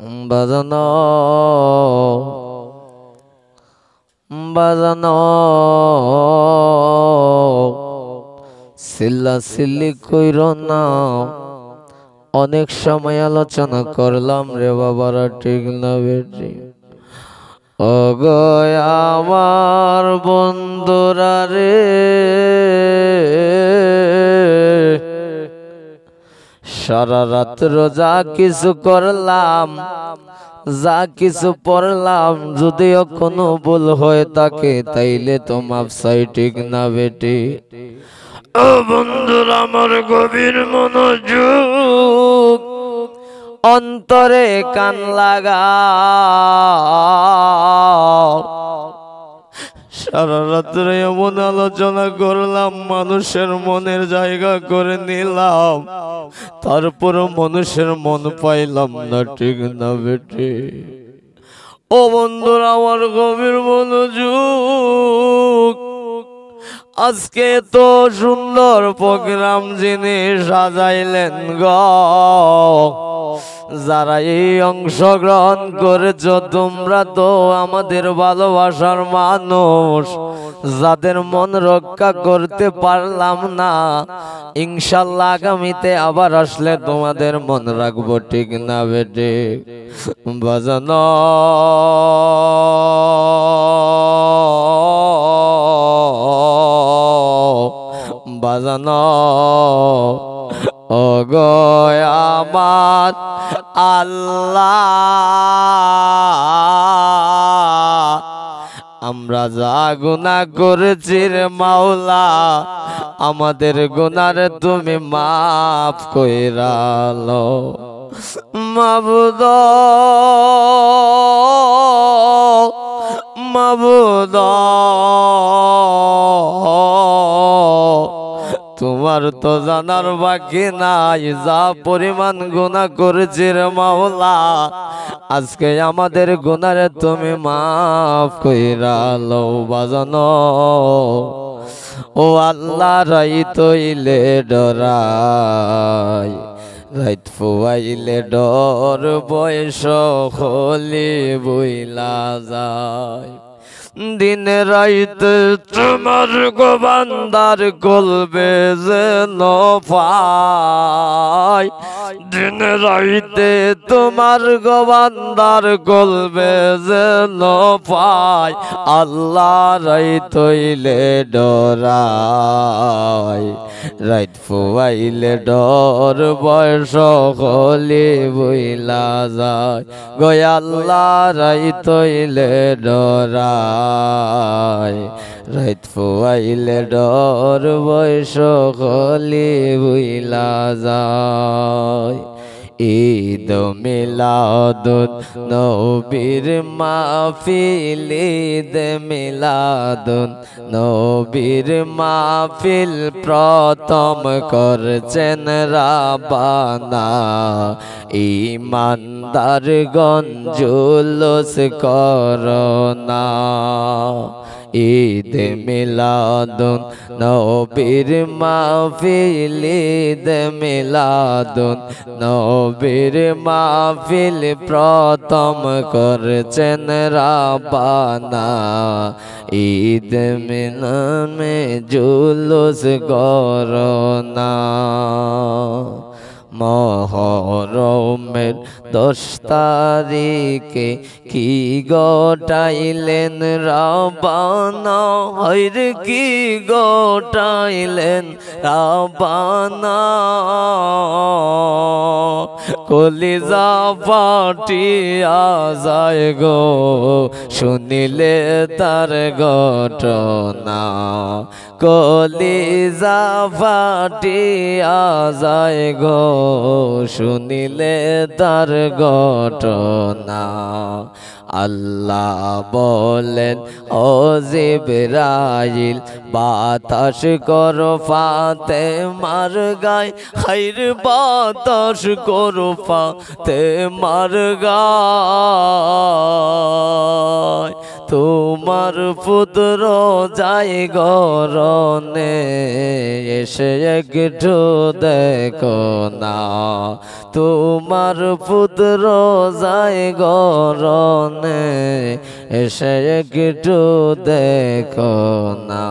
বাজানো বাজানো সিল্লা সিল্লি কইরো না। অনেক সময় আলোচনা করলাম রে বাবারা, ঠিক না বেটি? ও গো আমার বন্ধুরা রে, সারা রাত্র যা কিছু করলাম, যা কিছু পড়লাম, যদিও কোনো ভুল হয়ে থাকে তাইলে তো মাপ চাই, ঠিক না বেটি? ও বন্ধুরা আমার গভীর মনোযোগ, অন্তরে কান লাগা। সারা রাত্রে এমন আলোচনা করলাম, মানুষের মনের জায়গা করে নিলাম, তারপর মানুষের মন পাইলাম না, ঠিক না বেটি? ও বন্ধুরা আমার গভীর মনোযোগ, আজকে তো সুন্দর প্রোগ্রাম যিনি সাজাইলেন গো, যারা এই অংশগ্রহণ করেছ তোমরা তো আমাদের ভালোবাসার মানুষ, যাদের মন রক্ষা করতে পারলাম না, ইনশাল্লাহ আগামীতে আবার আসলে তোমাদের মন রাখবো, ঠিক না বেটে? বাজানো বাজানো ও গো আমার আল্লাহ, আমরা যা গুনাহ করেছি রে মাওলা, আমাদের গুনাহ তুমি মাফ কইরা লও মাবুদ, মাবুদ। তোমার তো জানার বাকি নাই যা পরিমাণ গুনাহ করেছি রে মাওলা, আজকে আমাদের গুনারে তুমি মাফ কইরা লও বাজানো। ও আল্লাহ রাইত হইলে ডরাই, রাইত ফুয়াইলে ডর, বয়স হলি বইলা যায়। দিন রাইতে তোমার গোবান্দার কলবে যেন পাই, দিন রাইতে তোমার গোবান্দার কলবে যেন পাই, আল্লাহ রাইত হইলে ডরাই, রাইত ফুয়াইলে ডর, বয়স হলি বইলা যায়। গয় আল্লাহ রাইত হইলে ডরাই, রাইত ফুয়াইলে ডর, বয়স হলি বইলা যায়। ঈদ মিলাদুন নবীর মাহফিল, ঈদ মিলাদুন নবীর মাহফিল, প্রথম করছেন রাব্বানা, ঈমানদারগণ জুলুস করোনা। ঈদ মিলাদুন নবীর মাহফিল, ঈদ মিলাদুন নবীর মাহফিল, প্রথম করছেন রাব্বানা, ঈদ মিলামে জুলুস করোনা। মহরমের 10 তারিখে কি গোটাইলেন রাব্বানা, হইরে কি গোটাইলেন রাব্বানা, কলিজা ফাটিয়া যায় গো শুনিলে তার ঘটনা, কলিজা ফাটিয়া যায় গো শুনিলে তার ঘটনা। আল্লাহ বলেন ও জিবরাইল, বাতাস করো ফাতেমার গায়, হাইর বাতাস করো ফাতেমার গায়, তোমার পুত্র যাই গরনে এসে একটু দেখো না তোমার পুত্র যাই গরনে এসে একটু দেখো না